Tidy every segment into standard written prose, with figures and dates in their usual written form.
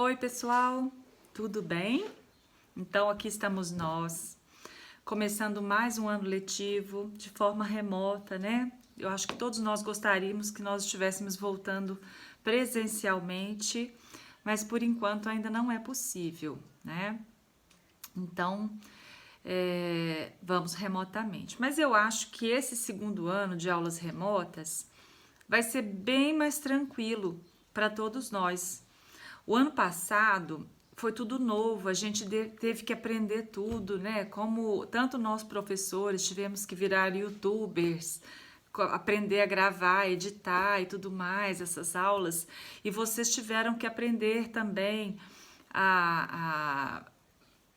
Oi, pessoal, tudo bem? Então, aqui estamos nós, começando mais um ano letivo de forma remota, né? Eu acho que todos nós gostaríamos que nós estivéssemos voltando presencialmente, mas por enquanto ainda não é possível, né? Então, vamos remotamente. Mas eu acho que esse segundo ano de aulas remotas vai ser bem mais tranquilo para todos nós. O ano passado foi tudo novo, a gente teve que aprender tudo, né? Como tanto nós professores tivemos que virar YouTubers, aprender a gravar, editar e tudo mais, essas aulas, e vocês tiveram que aprender também a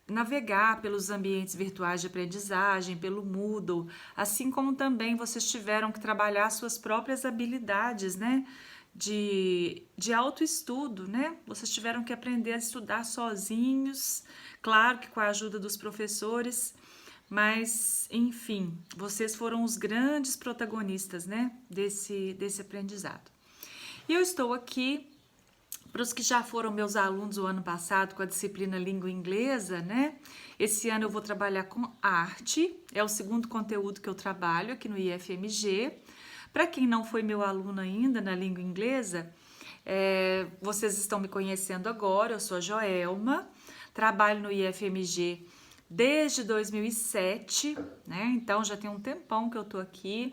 navegar pelos ambientes virtuais de aprendizagem, pelo Moodle, assim como também vocês tiveram que trabalhar suas próprias habilidades, né? De autoestudo, né? Vocês tiveram que aprender a estudar sozinhos, claro que com a ajuda dos professores, mas enfim, vocês foram os grandes protagonistas, né? Desse aprendizado. E eu estou aqui para os que já foram meus alunos o ano passado com a disciplina língua inglesa, né? Esse ano eu vou trabalhar com arte, é o segundo conteúdo que eu trabalho aqui no IFMG. Para quem não foi meu aluno ainda na língua inglesa, vocês estão me conhecendo agora, eu sou a Joelma, trabalho no IFMG desde 2007, né? Então já tem um tempão que eu tô aqui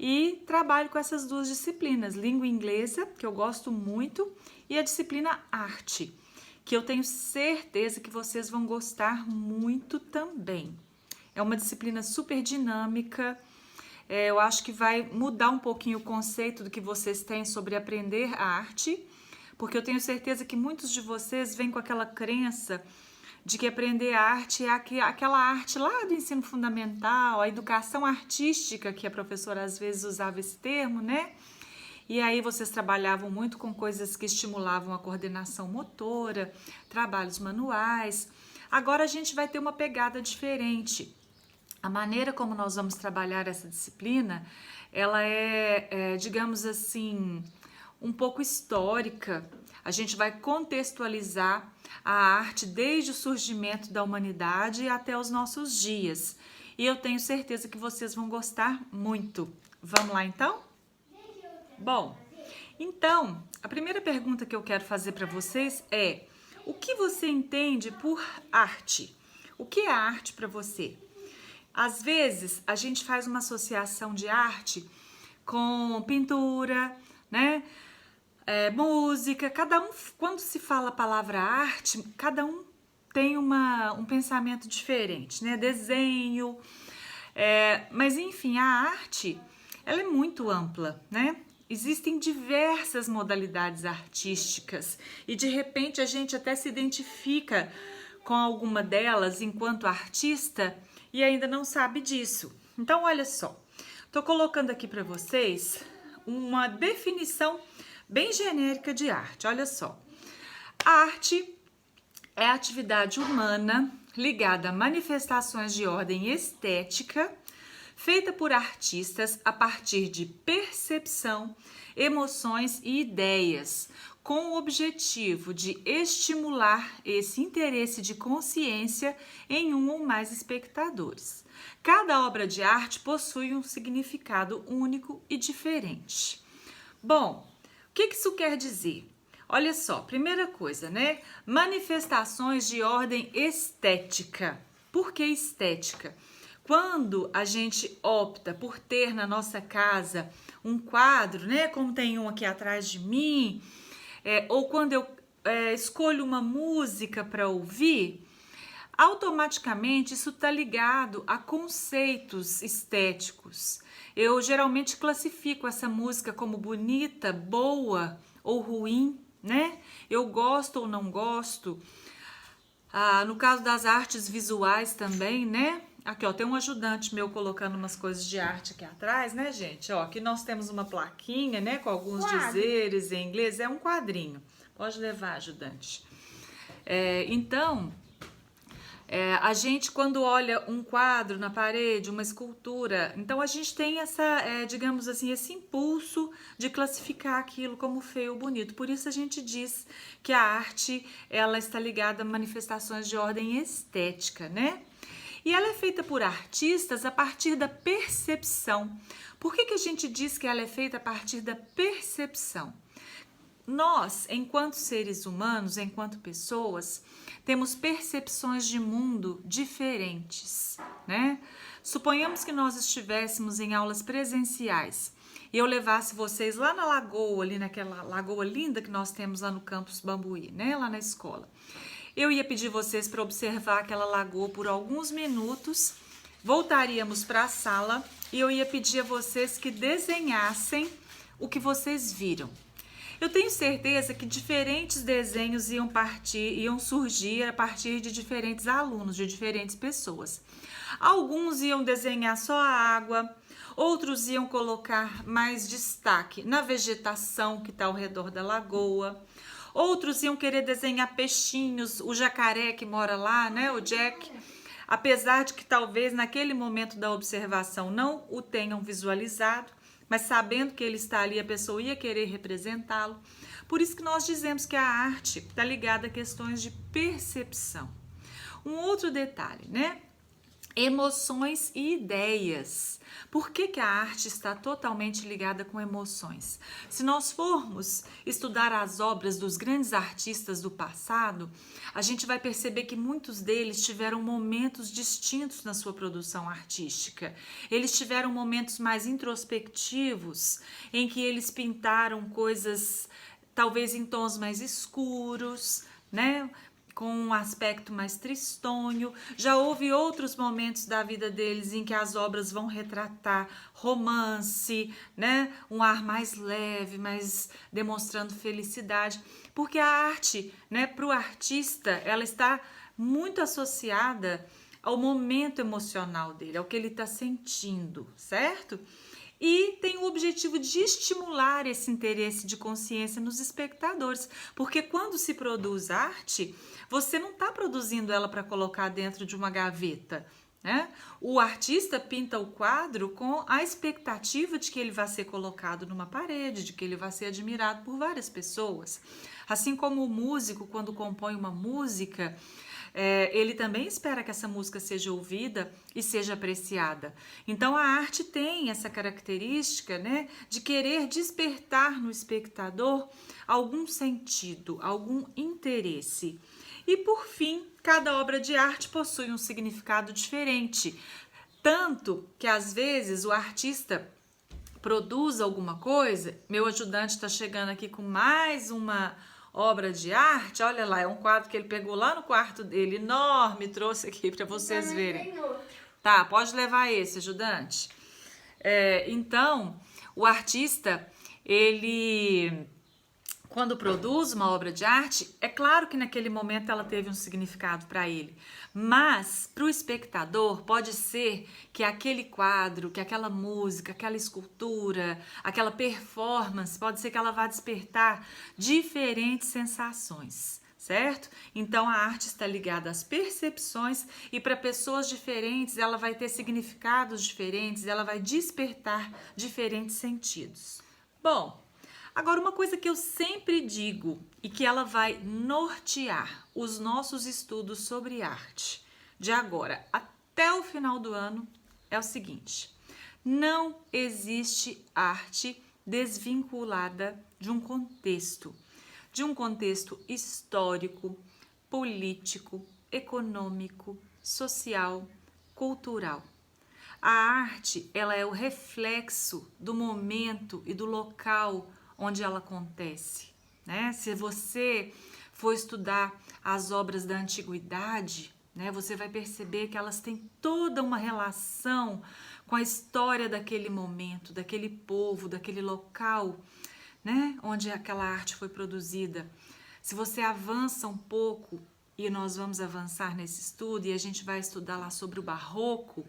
e trabalho com essas duas disciplinas, língua inglesa, que eu gosto muito, e a disciplina arte, que eu tenho certeza que vocês vão gostar muito também. É uma disciplina super dinâmica, eu acho que vai mudar um pouquinho o conceito do que vocês têm sobre aprender arte, porque eu tenho certeza que muitos de vocês vêm com aquela crença de que aprender arte é aquela arte lá do ensino fundamental, a educação artística, que a professora às vezes usava esse termo, né? E aí vocês trabalhavam muito com coisas que estimulavam a coordenação motora, trabalhos manuais. Agora a gente vai ter uma pegada diferente. A maneira como nós vamos trabalhar essa disciplina, ela digamos assim, um pouco histórica. A gente vai contextualizar a arte desde o surgimento da humanidade até os nossos dias. E eu tenho certeza que vocês vão gostar muito. Vamos lá então? Bom, então, a primeira pergunta que eu quero fazer para vocês é: o que você entende por arte? O que é arte para você? Às vezes, a gente faz uma associação de arte com pintura, né? Música, cada um, quando se fala a palavra arte, cada um tem um pensamento diferente, né? Desenho, mas enfim, a arte, ela é muito ampla, né? Existem diversas modalidades artísticas e de repente a gente até se identifica com alguma delas enquanto artista e ainda não sabe disso. Então, olha só, tô colocando aqui para vocês uma definição bem genérica de arte. Olha só, a arte é a atividade humana ligada a manifestações de ordem estética, feita por artistas a partir de percepção, emoções e ideias, com o objetivo de estimular esse interesse de consciência em um ou mais espectadores. Cada obra de arte possui um significado único e diferente. Bom, o que isso quer dizer? Olha só, primeira coisa, né? Manifestações de ordem estética. Por que estética? Quando a gente opta por ter na nossa casa um quadro, né? Como tem um aqui atrás de mim, ou quando eu escolho uma música para ouvir, automaticamente isso está ligado a conceitos estéticos. Eu geralmente classifico essa música como bonita, boa ou ruim, né? Eu gosto ou não gosto. No caso das artes visuais também, né? Aqui, ó, tem um ajudante meu colocando umas coisas de arte aqui atrás, né, gente? Ó, aqui nós temos uma plaquinha, né, com alguns dizeres em inglês. É um quadrinho. Pode levar, ajudante. Então, A gente, quando olha um quadro na parede, uma escultura, então a gente tem digamos assim, esse impulso de classificar aquilo como feio ou bonito. Por isso a gente diz que a arte, ela está ligada a manifestações de ordem estética, né? E ela é feita por artistas a partir da percepção. Por que a gente diz que ela é feita a partir da percepção? Nós, enquanto seres humanos, enquanto pessoas, temos percepções de mundo diferentes, né? Suponhamos que nós estivéssemos em aulas presenciais e eu levasse vocês lá na lagoa, ali naquela lagoa linda que nós temos lá no campus Bambuí, né? Lá na escola. Eu ia pedir vocês para observar aquela lagoa por alguns minutos, voltaríamos para a sala e eu ia pedir a vocês que desenhassem o que vocês viram. Eu tenho certeza que diferentes desenhos iam surgir a partir de diferentes alunos, de diferentes pessoas. Alguns iam desenhar só a água, outros iam colocar mais destaque na vegetação que está ao redor da lagoa. Outros iam querer desenhar peixinhos, o jacaré que mora lá, né, o Jack. Apesar de que talvez naquele momento da observação não o tenham visualizado, mas sabendo que ele está ali, a pessoa ia querer representá-lo. Por isso que nós dizemos que a arte está ligada a questões de percepção. Um outro detalhe, né? Emoções e ideias. Por que a arte está totalmente ligada com emoções? Se nós formos estudar as obras dos grandes artistas do passado, a gente vai perceber que muitos deles tiveram momentos distintos na sua produção artística. Eles tiveram momentos mais introspectivos, em que eles pintaram coisas talvez em tons mais escuros, né? Com um aspecto mais tristonho. Já houve outros momentos da vida deles em que as obras vão retratar romance, né? Um ar mais leve, mais demonstrando felicidade. Porque a arte, né, para o artista, ela está muito associada ao momento emocional dele, ao que ele está sentindo, certo? E tem o objetivo de estimular esse interesse de consciência nos espectadores, porque quando se produz arte, você não está produzindo ela para colocar dentro de uma gaveta, né? O artista pinta o quadro com a expectativa de que ele vai ser colocado numa parede, de que ele vai ser admirado por várias pessoas. Assim como o músico, quando compõe uma música, ele também espera que essa música seja ouvida e seja apreciada. Então a arte tem essa característica, né, de querer despertar no espectador algum sentido, algum interesse. E por fim, cada obra de arte possui um significado diferente, tanto que às vezes o artista produz alguma coisa. Meu ajudante está chegando aqui com mais uma obra de arte, olha lá, é um quadro que ele pegou lá no quarto dele, enorme, trouxe aqui para vocês verem. Tá, pode levar esse, ajudante. Então, o artista, ele, quando produz uma obra de arte, é claro que naquele momento ela teve um significado para ele, mas para o espectador pode ser que aquele quadro, que aquela música, aquela escultura, aquela performance, pode ser que ela vá despertar diferentes sensações, certo? Então a arte está ligada às percepções e para pessoas diferentes ela vai ter significados diferentes, ela vai despertar diferentes sentidos. Bom, agora, uma coisa que eu sempre digo e que ela vai nortear os nossos estudos sobre arte de agora até o final do ano é o seguinte: não existe arte desvinculada de um contexto histórico, político, econômico, social, cultural. A arte, ela é o reflexo do momento e do local onde ela acontece, né? Se você for estudar as obras da antiguidade, né, você vai perceber que elas têm toda uma relação com a história daquele momento, daquele povo, daquele local, né, onde aquela arte foi produzida. Se você avança um pouco, e nós vamos avançar nesse estudo, e a gente vai estudar lá sobre o Barroco,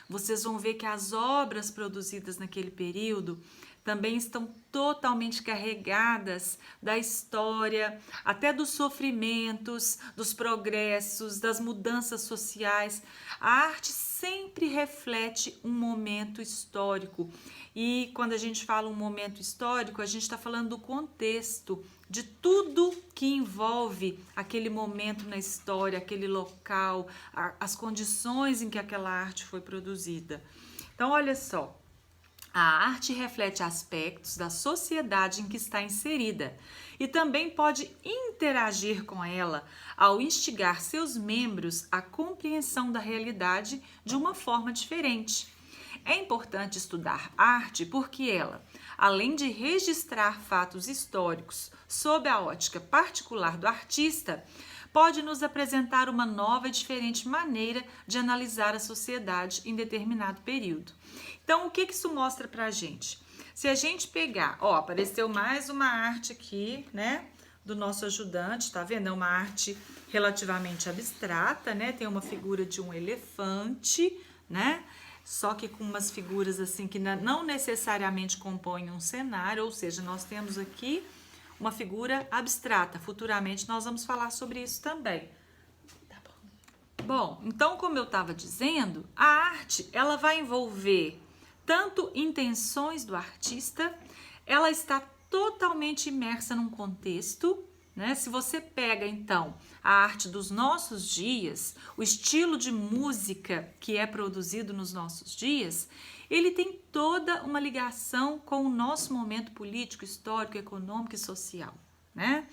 vocês vão ver que as obras produzidas naquele período também estão totalmente carregadas da história, até dos sofrimentos, dos progressos, das mudanças sociais. A arte sempre reflete um momento histórico. E quando a gente fala um momento histórico, a gente está falando do contexto, de tudo que envolve aquele momento na história, aquele local, as condições em que aquela arte foi produzida. Então, olha só. A arte reflete aspectos da sociedade em que está inserida e também pode interagir com ela ao instigar seus membros à compreensão da realidade de uma forma diferente. É importante estudar arte porque ela, além de registrar fatos históricos sob a ótica particular do artista, pode nos apresentar uma nova e diferente maneira de analisar a sociedade em determinado período. Então, o que isso mostra pra gente? Se a gente pegar, ó, apareceu mais uma arte aqui, né, do nosso ajudante, tá vendo? É uma arte relativamente abstrata, né? Tem uma figura de um elefante, né? Só que com umas figuras assim que não necessariamente compõem um cenário, ou seja, nós temos aqui uma figura abstrata. Futuramente nós vamos falar sobre isso também. Tá bom. Bom, então como eu estava dizendo, a arte ela vai envolver tanto intenções do artista, ela está totalmente imersa num contexto, né? Se você pega então a arte dos nossos dias, o estilo de música que é produzido nos nossos dias, ele tem toda uma ligação com o nosso momento político, histórico, econômico e social, né?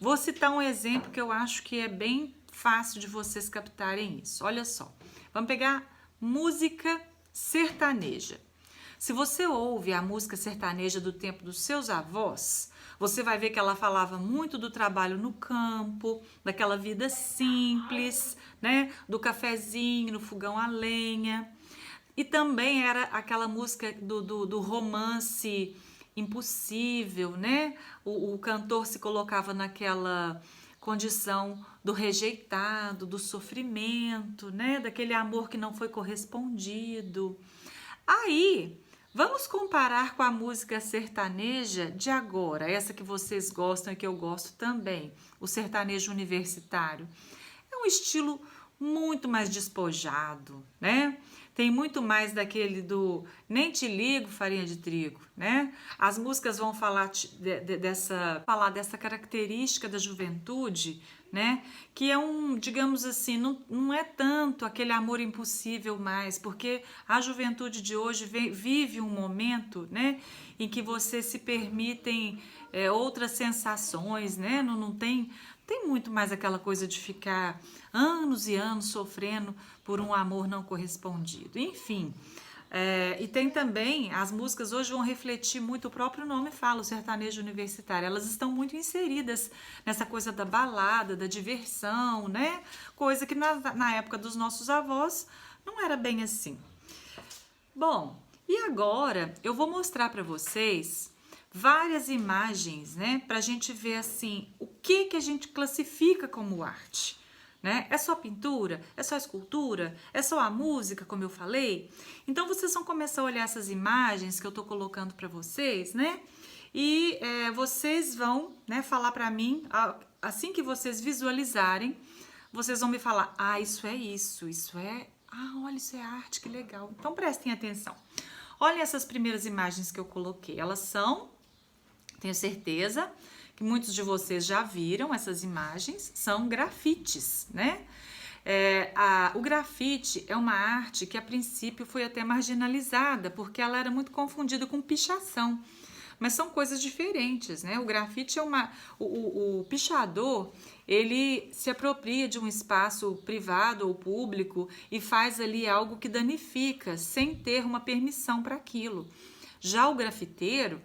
Vou citar um exemplo que eu acho que é bem fácil de vocês captarem isso. Olha só, vamos pegar música sertaneja. Se você ouve a música sertaneja do tempo dos seus avós, você vai ver que ela falava muito do trabalho no campo, daquela vida simples, né? Do cafezinho, no fogão a lenha. E também era aquela música do romance impossível, né? O cantor se colocava naquela condição do rejeitado, do sofrimento, né? Daquele amor que não foi correspondido. Aí, vamos comparar com a música sertaneja de agora, essa que vocês gostam e que eu gosto também, o sertanejo universitário. É um estilo muito mais despojado, né? Tem muito mais daquele do nem te ligo, farinha de trigo, né? As músicas vão falar dessa característica da juventude, né? Que é digamos assim, não é tanto aquele amor impossível mais, porque a juventude de hoje vive um momento, né? Em que você se permitem outras sensações, né? Não tem muito mais aquela coisa de ficar anos e anos sofrendo por um amor não correspondido. Enfim, e tem também, as músicas hoje vão refletir muito, o próprio nome fala, o sertanejo universitário. Elas estão muito inseridas nessa coisa da balada, da diversão, né? Coisa que na época dos nossos avós não era bem assim. Bom, e agora eu vou mostrar para vocês várias imagens, né, para a gente ver assim o que a gente classifica como arte, né? É só pintura? É só escultura? É só a música, como eu falei? Então vocês vão começar a olhar essas imagens que eu tô colocando para vocês, né? E vocês vão, né, falar para mim assim que vocês visualizarem, vocês vão me falar: ah, isso é, olha, isso é arte, que legal. Então prestem atenção. Olha essas primeiras imagens que eu coloquei, elas são, tenho certeza que muitos de vocês já viram essas imagens, são grafites, né? O grafite é uma arte que a princípio foi até marginalizada, porque ela era muito confundida com pichação, mas são coisas diferentes, né? O grafite é o pichador, ele se apropria de um espaço privado ou público e faz ali algo que danifica, sem ter uma permissão para aquilo. Já o grafiteiro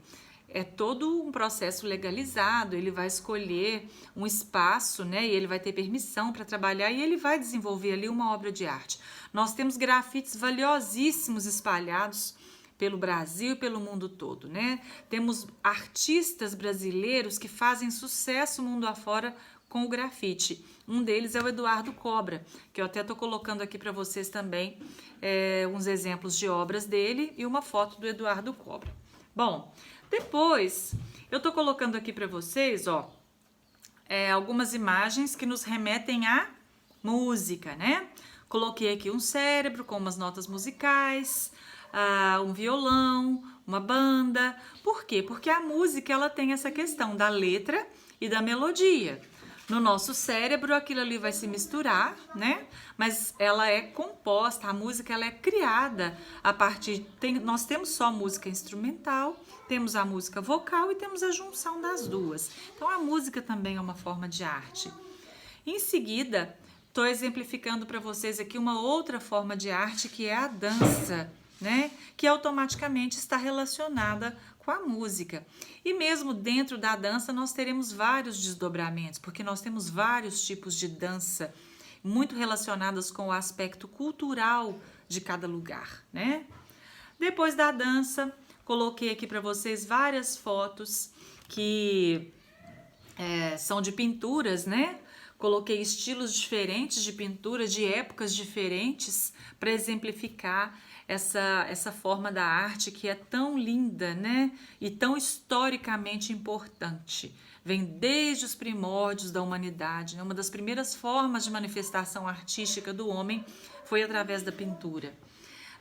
é todo um processo legalizado, ele vai escolher um espaço, né, e ele vai ter permissão para trabalhar e ele vai desenvolver ali uma obra de arte. Nós temos grafites valiosíssimos espalhados pelo Brasil e pelo mundo todo, né? Temos artistas brasileiros que fazem sucesso mundo afora com o grafite. Um deles é o Eduardo Cobra, que eu até estou colocando aqui para vocês também uns exemplos de obras dele e uma foto do Eduardo Cobra. Bom, depois eu tô colocando aqui para vocês, ó, algumas imagens que nos remetem à música, né? Coloquei aqui um cérebro com umas notas musicais, um violão, uma banda. Por quê? Porque a música ela tem essa questão da letra e da melodia. No nosso cérebro aquilo ali vai se misturar, né? Mas ela é composta, a música ela é criada a partir... nós temos só música instrumental, temos a música vocal e temos a junção das duas. Então a música também é uma forma de arte. Em seguida, estou exemplificando para vocês aqui uma outra forma de arte que é a dança, né? Que automaticamente está relacionada com a música. E mesmo dentro da dança nós teremos vários desdobramentos, porque nós temos vários tipos de dança, muito relacionadas com o aspecto cultural de cada lugar, né? Depois da dança, coloquei aqui para vocês várias fotos que são de pinturas, né? Coloquei estilos diferentes de pintura, de épocas diferentes, para exemplificar essa forma da arte que é tão linda, né? E tão historicamente importante. Vem desde os primórdios da humanidade, né? Uma das primeiras formas de manifestação artística do homem foi através da pintura.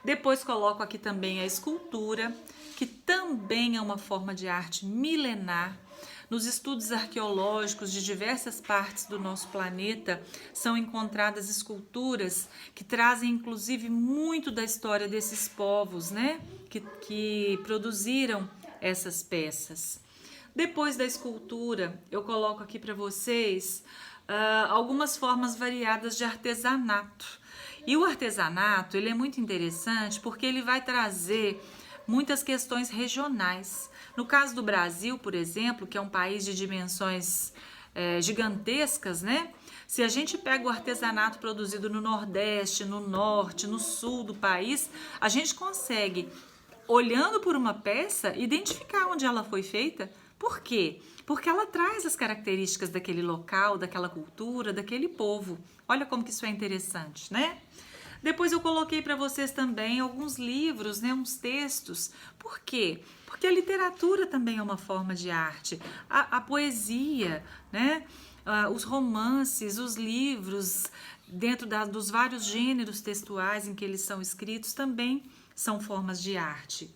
Depois coloco aqui também a escultura, que também é uma forma de arte milenar. Nos estudos arqueológicos de diversas partes do nosso planeta são encontradas esculturas que trazem inclusive muito da história desses povos, né? Que produziram essas peças. Depois da escultura, eu coloco aqui para vocês algumas formas variadas de artesanato. E o artesanato, ele é muito interessante porque ele vai trazer muitas questões regionais. No caso do Brasil, por exemplo, que é um país de dimensões gigantescas, né? Se a gente pega o artesanato produzido no Nordeste, no Norte, no Sul do país, a gente consegue, olhando por uma peça, identificar onde ela foi feita. Por quê? Porque ela traz as características daquele local, daquela cultura, daquele povo. Olha como que isso é interessante, né? Depois eu coloquei para vocês também alguns livros, né, uns textos. Por quê? Porque a literatura também é uma forma de arte. A poesia, né? Os romances, os livros, dentro dos vários gêneros textuais em que eles são escritos, também são formas de arte.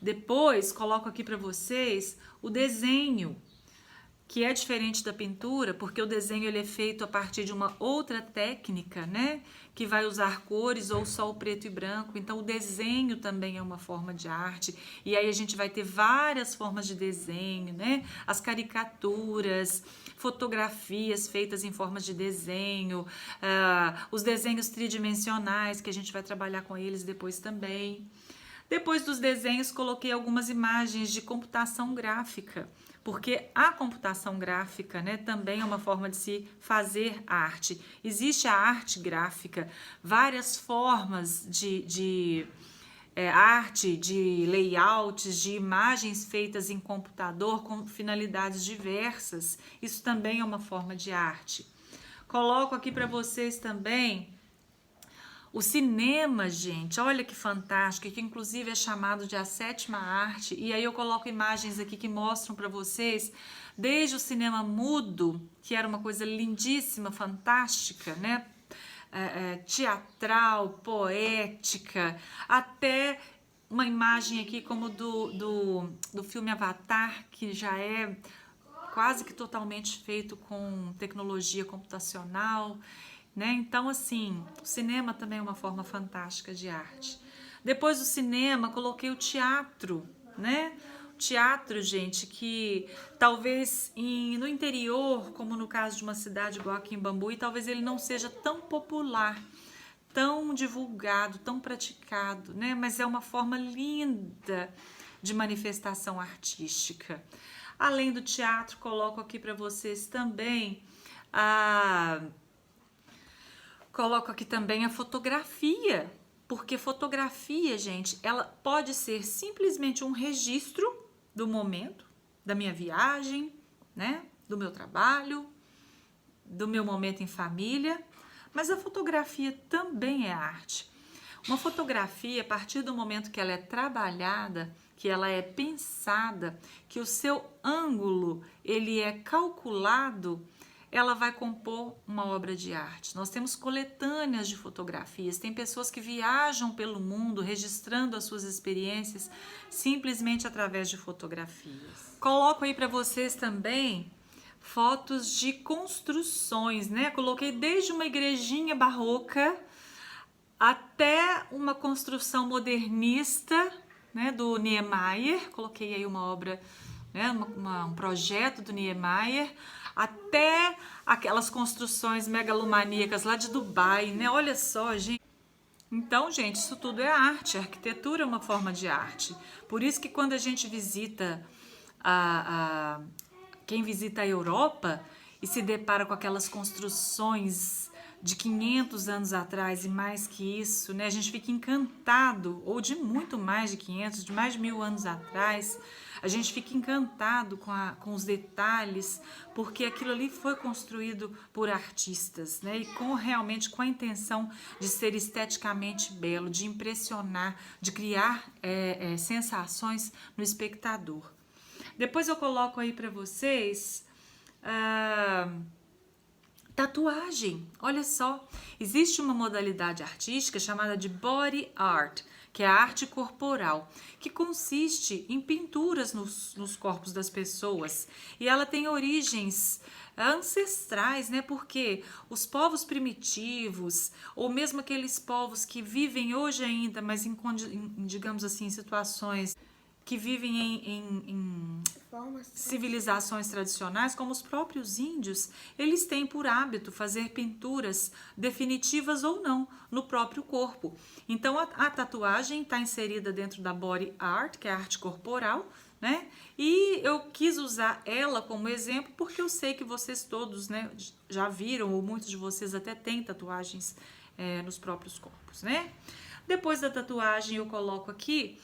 Depois coloco aqui para vocês o desenho, que é diferente da pintura, porque o desenho ele é feito a partir de uma outra técnica, né? Que vai usar cores ou só o preto e branco. Então, o desenho também é uma forma de arte. E aí a gente vai ter várias formas de desenho, né? As caricaturas, fotografias feitas em formas de desenho, os desenhos tridimensionais, que a gente vai trabalhar com eles depois também. Depois dos desenhos, coloquei algumas imagens de computação gráfica, porque a computação gráfica, né, também é uma forma de se fazer arte. Existe a arte gráfica, várias formas de arte, de layouts, de imagens feitas em computador com finalidades diversas. Isso também é uma forma de arte. Coloco aqui para vocês também o cinema, gente, olha que fantástico, que inclusive é chamado de a sétima arte. E aí eu coloco imagens aqui que mostram para vocês, desde o cinema mudo, que era uma coisa lindíssima, fantástica, né? Teatral, poética, até uma imagem aqui como do filme Avatar, que já é quase que totalmente feito com tecnologia computacional, né? Então, assim, o cinema também é uma forma fantástica de arte. Depois do cinema, coloquei o teatro, né? O teatro, gente, que talvez no interior, como no caso de uma cidade igual aqui em Bambuí, talvez ele não seja tão popular, tão divulgado, tão praticado, né? Mas é uma forma linda de manifestação artística. Além do teatro, coloco aqui para vocês também Coloco aqui também a fotografia, porque fotografia, gente, ela pode ser simplesmente um registro do momento, da minha viagem, né? Do meu trabalho, do meu momento em família, mas a fotografia também é arte. Uma fotografia, a partir do momento que ela é trabalhada, que ela é pensada, que o seu ângulo ele é calculado, ela vai compor uma obra de arte. Nós temos coletâneas de fotografias, tem pessoas que viajam pelo mundo registrando as suas experiências simplesmente através de fotografias. Coloco aí para vocês também fotos de construções, né? Coloquei desde uma igrejinha barroca até uma construção modernista, né, do Niemeyer. Coloquei aí uma obra, né, um projeto do Niemeyer, até aquelas construções megalomaníacas lá de Dubai, né? Olha só, gente. Então, gente, isso tudo é arte. A arquitetura é uma forma de arte. Por isso que quando a gente visita quem visita a Europa e se depara com aquelas construções de 500 anos atrás e mais que isso, né? A gente fica encantado, ou de muito mais de 500, de mais de 1000 anos atrás, a gente fica encantado com os detalhes, porque aquilo ali foi construído por artistas, né? E realmente com a intenção de ser esteticamente belo, de impressionar, de criar sensações no espectador. Depois eu coloco aí para vocês tatuagem. Olha só, existe uma modalidade artística chamada de body art, que é a arte corporal, que consiste em pinturas nos corpos das pessoas. E ela tem origens ancestrais, né? Porque os povos primitivos, ou mesmo aqueles povos que vivem hoje ainda, mas digamos assim, em situações que vivem em civilizações tradicionais, como os próprios índios, eles têm por hábito fazer pinturas definitivas ou não no próprio corpo. Então a tatuagem está inserida dentro da body art, que é a arte corporal, né? E eu quis usar ela como exemplo porque eu sei que vocês todos, né, já viram, ou muitos de vocês até têm tatuagens nos próprios corpos, né? Depois da tatuagem eu coloco aqui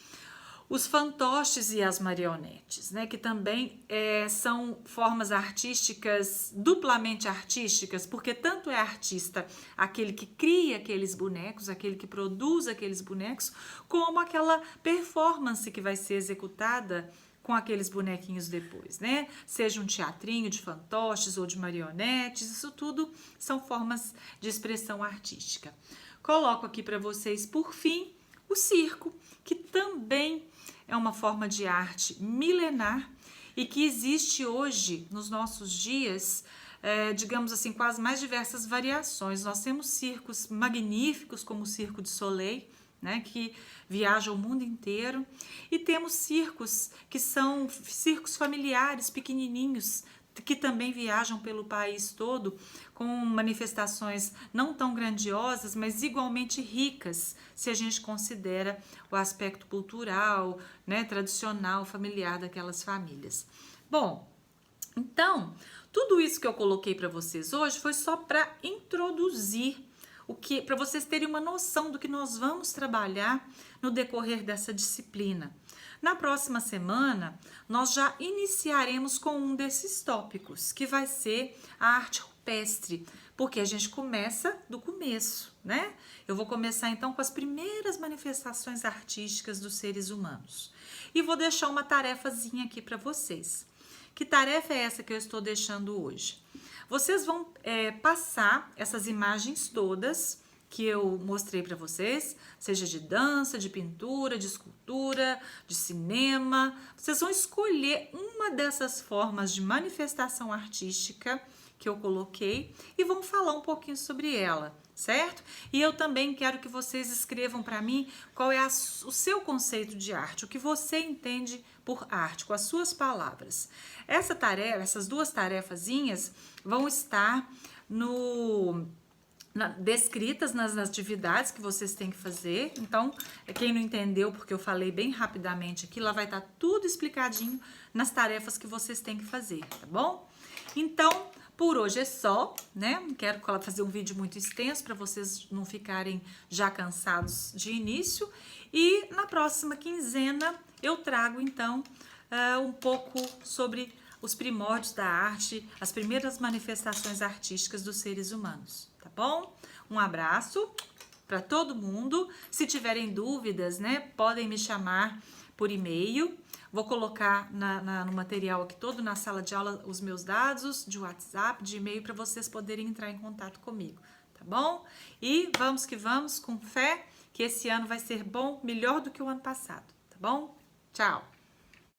os fantoches e as marionetes, né, que também são formas artísticas, duplamente artísticas, porque tanto é artista aquele que cria aqueles bonecos, aquele que produz aqueles bonecos, como aquela performance que vai ser executada com aqueles bonequinhos depois, né? Seja um teatrinho de fantoches ou de marionetes, isso tudo são formas de expressão artística. Coloco aqui para vocês, por fim, o circo, que também é uma forma de arte milenar e que existe hoje, nos nossos dias, digamos assim, com as mais diversas variações. Nós temos circos magníficos, como o Circo du Soleil, né, que viaja o mundo inteiro, e temos circos que são circos familiares, pequenininhos, que também viajam pelo país todo, com manifestações não tão grandiosas, mas igualmente ricas, se a gente considera o aspecto cultural, né, tradicional, familiar daquelas famílias. Bom, então, tudo isso que eu coloquei para vocês hoje foi só para introduzir para vocês terem uma noção do que nós vamos trabalhar no decorrer dessa disciplina. Na próxima semana, nós já iniciaremos com um desses tópicos, que vai ser a arte rupestre, porque a gente começa do começo, né? Eu vou começar então com as primeiras manifestações artísticas dos seres humanos. E vou deixar uma tarefazinha aqui para vocês. Que tarefa é essa que eu estou deixando hoje? Vocês vão passar essas imagens todas que eu mostrei para vocês, seja de dança, de pintura, de escultura, de cinema. Vocês vão escolher uma dessas formas de manifestação artística que eu coloquei e vão falar um pouquinho sobre ela, certo? E eu também quero que vocês escrevam para mim qual é o seu conceito de arte, o que você entende por arte, com as suas palavras. Essas duas tarefazinhas vão estar descritas nas atividades que vocês têm que fazer. Então, quem não entendeu, porque eu falei bem rapidamente aqui, lá vai estar tudo explicadinho nas tarefas que vocês têm que fazer, tá bom? Então, por hoje é só, né? Não quero fazer um vídeo muito extenso para vocês não ficarem já cansados de início. E na próxima quinzena eu trago, então, um pouco sobre os primórdios da arte, as primeiras manifestações artísticas dos seres humanos, tá bom? Um abraço para todo mundo. Se tiverem dúvidas, né, podem me chamar por e-mail. Vou colocar no material aqui todo, na sala de aula, os meus dados de WhatsApp, de e-mail, para vocês poderem entrar em contato comigo, tá bom? E vamos que vamos, com fé, que esse ano vai ser bom, melhor do que o ano passado, tá bom? Tchau!